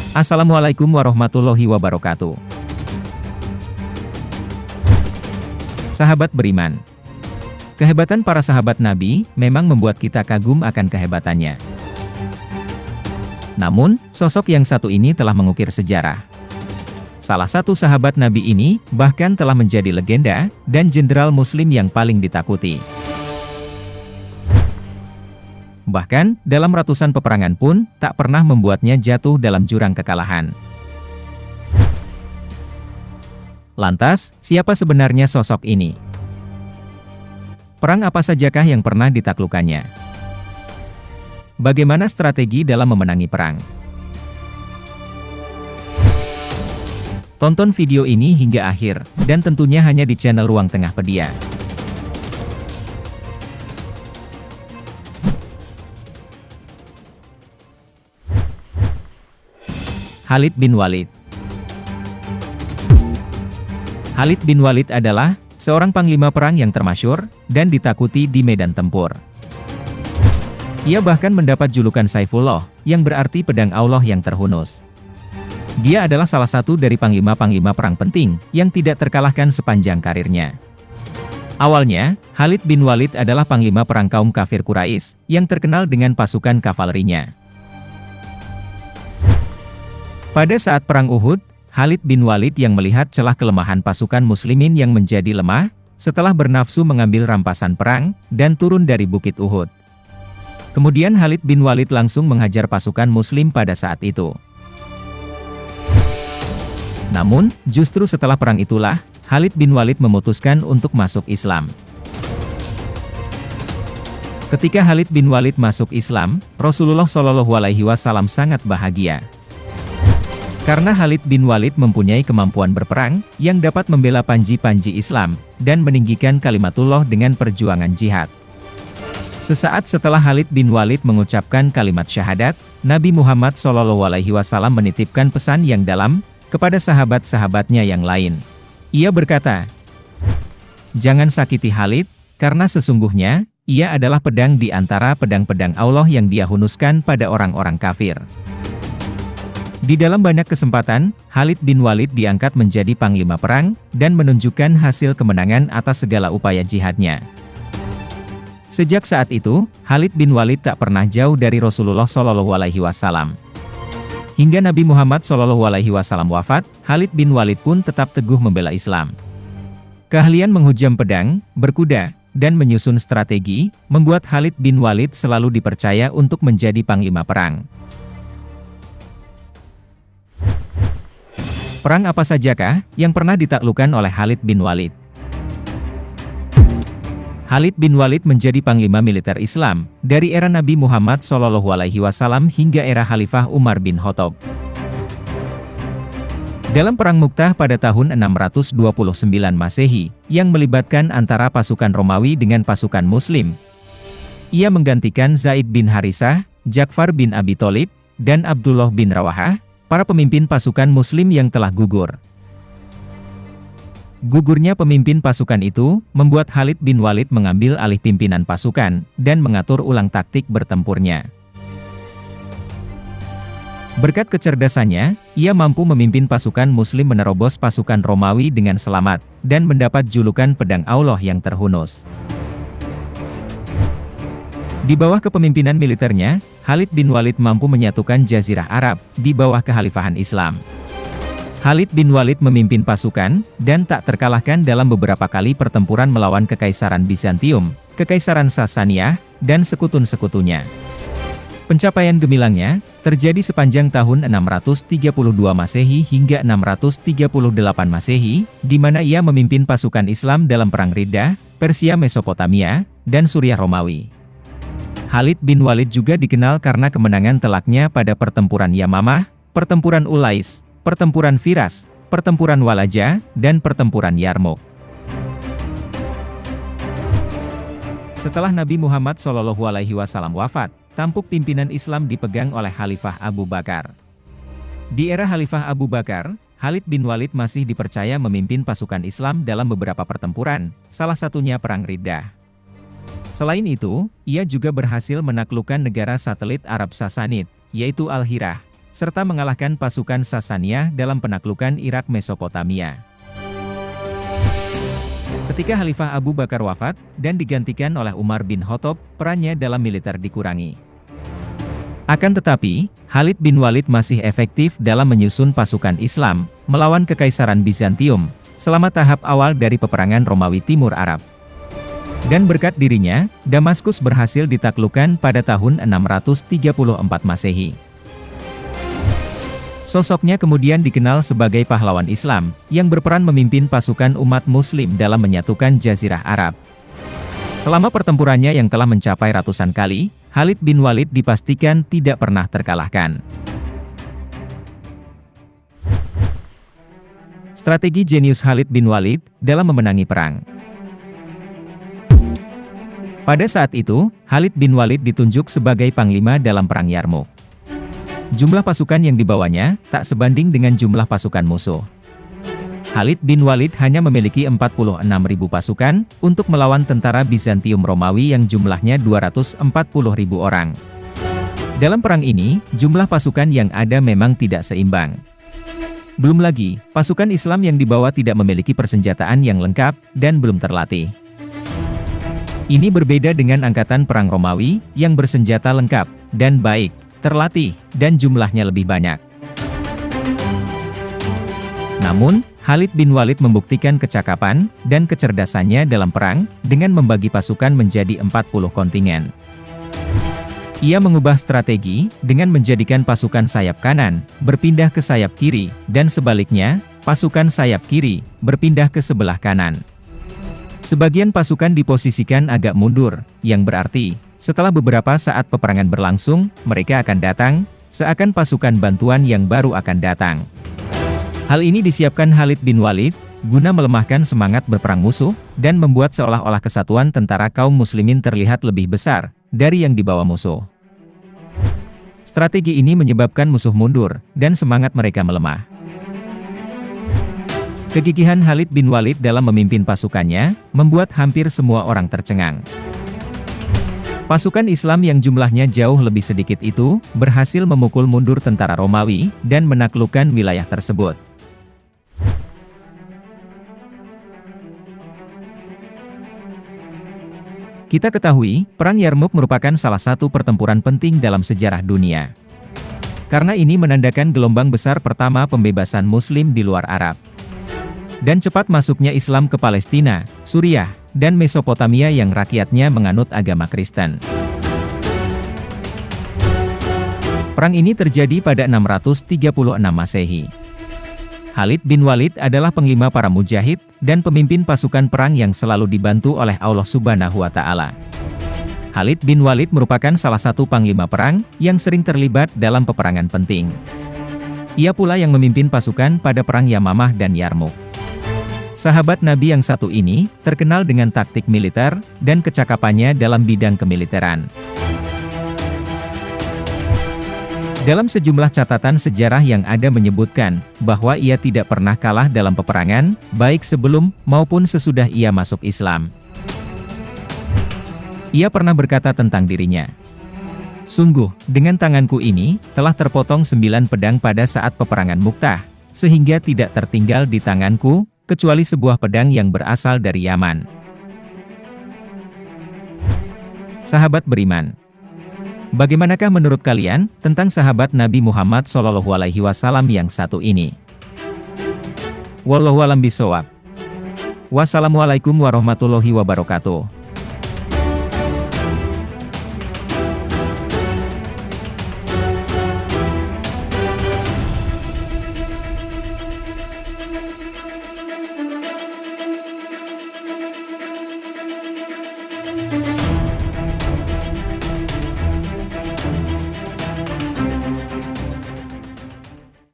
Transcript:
Assalamualaikum warahmatullahi wabarakatuh. Sahabat beriman, kehebatan para sahabat Nabi memang membuat kita kagum akan kehebatannya. Namun, sosok yang satu ini telah mengukir sejarah. Salah satu sahabat Nabi ini bahkan telah menjadi legenda dan jenderal Muslim yang paling ditakuti. Bahkan, dalam ratusan peperangan pun, tak pernah membuatnya jatuh dalam jurang kekalahan. Lantas, siapa sebenarnya sosok ini? Perang apa sajakah yang pernah ditaklukkannya? Bagaimana strategi dalam memenangi perang? Tonton video ini hingga akhir, dan tentunya hanya di channel Ruang Tengah Pedia. Khalid bin Walid. Khalid bin Walid adalah seorang panglima perang yang termasyhur dan ditakuti di medan tempur. Ia bahkan mendapat julukan Saifullah, yang berarti pedang Allah yang terhunus. Dia adalah salah satu dari panglima-panglima perang penting yang tidak terkalahkan sepanjang karirnya. Awalnya, Khalid bin Walid adalah panglima perang kaum kafir Quraisy yang terkenal dengan pasukan kavalerinya. Pada saat Perang Uhud, Khalid bin Walid yang melihat celah kelemahan pasukan muslimin yang menjadi lemah, setelah bernafsu mengambil rampasan perang, dan turun dari Bukit Uhud. Kemudian Khalid bin Walid langsung menghajar pasukan muslim pada saat itu. Namun, justru setelah perang itulah, Khalid bin Walid memutuskan untuk masuk Islam. Ketika Khalid bin Walid masuk Islam, Rasulullah SAW sangat bahagia. Karena Khalid bin Walid mempunyai kemampuan berperang, yang dapat membela panji-panji Islam, dan meninggikan kalimatullah dengan perjuangan jihad. Sesaat setelah Khalid bin Walid mengucapkan kalimat syahadat, Nabi Muhammad SAW menitipkan pesan yang dalam, kepada sahabat-sahabatnya yang lain. Ia berkata, "Jangan sakiti Khalid, karena sesungguhnya, ia adalah pedang di antara pedang-pedang Allah yang Dia hunuskan pada orang-orang kafir." Di dalam banyak kesempatan, Khalid bin Walid diangkat menjadi panglima perang, dan menunjukkan hasil kemenangan atas segala upaya jihadnya. Sejak saat itu, Khalid bin Walid tak pernah jauh dari Rasulullah SAW. Hingga Nabi Muhammad SAW wafat, Khalid bin Walid pun tetap teguh membela Islam. Keahlian menghujam pedang, berkuda, dan menyusun strategi, membuat Khalid bin Walid selalu dipercaya untuk menjadi panglima perang. Perang apa sajakah yang pernah ditaklukkan oleh Khalid bin Walid? Khalid bin Walid menjadi panglima militer Islam dari era Nabi Muhammad SAW hingga era Khalifah Umar bin Khattab. Dalam Perang Mu'tah pada tahun 629 Masehi, yang melibatkan antara pasukan Romawi dengan pasukan Muslim, ia menggantikan Zaid bin Harisah, Ja'far bin Abi Thalib, dan Abdullah bin Rawahah, para pemimpin pasukan Muslim yang telah gugur. Gugurnya pemimpin pasukan itu, membuat Khalid bin Walid mengambil alih pimpinan pasukan, dan mengatur ulang taktik bertempurnya. Berkat kecerdasannya, ia mampu memimpin pasukan Muslim menerobos pasukan Romawi dengan selamat, dan mendapat julukan pedang Allah yang terhunus. Di bawah kepemimpinan militernya, Khalid bin Walid mampu menyatukan Jazirah Arab di bawah kekhalifahan Islam. Khalid bin Walid memimpin pasukan, dan tak terkalahkan dalam beberapa kali pertempuran melawan Kekaisaran Bizantium, Kekaisaran Sasaniyah, dan sekutu-sekutunya. Pencapaian gemilangnya terjadi sepanjang tahun 632 Masehi hingga 638 Masehi, di mana ia memimpin pasukan Islam dalam Perang Riddah, Persia Mesopotamia, dan Suriah Romawi. Khalid bin Walid juga dikenal karena kemenangan telaknya pada Pertempuran Yamamah, Pertempuran Ulais, Pertempuran Firas, Pertempuran Walaja, dan Pertempuran Yarmouk. Setelah Nabi Muhammad SAW wafat, tampuk pimpinan Islam dipegang oleh Khalifah Abu Bakar. Di era Khalifah Abu Bakar, Khalid bin Walid masih dipercaya memimpin pasukan Islam dalam beberapa pertempuran, salah satunya Perang Riddah. Selain itu, ia juga berhasil menaklukkan negara satelit Arab Sasanid, yaitu Al-Hirah, serta mengalahkan pasukan Sasaniyah dalam penaklukan Irak Mesopotamia. Ketika Khalifah Abu Bakar wafat dan digantikan oleh Umar bin Khattab, perannya dalam militer dikurangi. Akan tetapi, Khalid bin Walid masih efektif dalam menyusun pasukan Islam melawan Kekaisaran Bizantium selama tahap awal dari peperangan Romawi Timur Arab. Dan berkat dirinya, Damaskus berhasil ditaklukkan pada tahun 634 Masehi. Sosoknya kemudian dikenal sebagai pahlawan Islam, yang berperan memimpin pasukan umat Muslim dalam menyatukan Jazirah Arab. Selama pertempurannya yang telah mencapai ratusan kali, Khalid bin Walid dipastikan tidak pernah terkalahkan. Strategi jenius Khalid bin Walid dalam memenangi perang. Pada saat itu, Khalid bin Walid ditunjuk sebagai panglima dalam Perang Yarmouk. Jumlah pasukan yang dibawanya tak sebanding dengan jumlah pasukan musuh. Khalid bin Walid hanya memiliki 46.000 pasukan untuk melawan tentara Bizantium Romawi yang jumlahnya 240.000 orang. Dalam perang ini, jumlah pasukan yang ada memang tidak seimbang. Belum lagi, pasukan Islam yang dibawa tidak memiliki persenjataan yang lengkap dan belum terlatih. Ini berbeda dengan angkatan perang Romawi yang bersenjata lengkap dan baik, terlatih, dan jumlahnya lebih banyak. Namun, Khalid bin Walid membuktikan kecakapan dan kecerdasannya dalam perang dengan membagi pasukan menjadi 40 kontingen. Ia mengubah strategi dengan menjadikan pasukan sayap kanan berpindah ke sayap kiri dan sebaliknya, pasukan sayap kiri berpindah ke sebelah kanan. Sebagian pasukan diposisikan agak mundur, yang berarti setelah beberapa saat peperangan berlangsung, mereka akan datang, seakan pasukan bantuan yang baru akan datang. Hal ini disiapkan Khalid bin Walid, guna melemahkan semangat berperang musuh, dan membuat seolah-olah kesatuan tentara kaum muslimin terlihat lebih besar dari yang dibawa musuh. Strategi ini menyebabkan musuh mundur, dan semangat mereka melemah. Kegigihan Khalid bin Walid dalam memimpin pasukannya, membuat hampir semua orang tercengang. Pasukan Islam yang jumlahnya jauh lebih sedikit itu, berhasil memukul mundur tentara Romawi, dan menaklukkan wilayah tersebut. Kita ketahui, Perang Yarmouk merupakan salah satu pertempuran penting dalam sejarah dunia. Karena ini menandakan gelombang besar pertama pembebasan Muslim di luar Arab. Dan cepat masuknya Islam ke Palestina, Suriah, dan Mesopotamia yang rakyatnya menganut agama Kristen. Perang ini terjadi pada 636 Masehi. Khalid bin Walid adalah panglima para mujahid dan pemimpin pasukan perang yang selalu dibantu oleh Allah Subhanahu wa Ta'ala. Khalid bin Walid merupakan salah satu panglima perang yang sering terlibat dalam peperangan penting. Ia pula yang memimpin pasukan pada perang Yamamah dan Yarmouk. Sahabat Nabi yang satu ini terkenal dengan taktik militer dan kecakapannya dalam bidang kemiliteran. Dalam sejumlah catatan sejarah yang ada menyebutkan bahwa ia tidak pernah kalah dalam peperangan, baik sebelum maupun sesudah ia masuk Islam. Ia pernah berkata tentang dirinya, "Sungguh, dengan tanganku ini, telah terpotong 9 pedang pada saat peperangan Mu'tah, sehingga tidak tertinggal di tanganku, kecuali sebuah pedang yang berasal dari Yaman." Sahabat beriman, bagaimanakah menurut kalian tentang sahabat Nabi Muhammad SAW yang satu ini? Wallahu a'lam bishawab. Wassalamualaikum warahmatullahi wabarakatuh.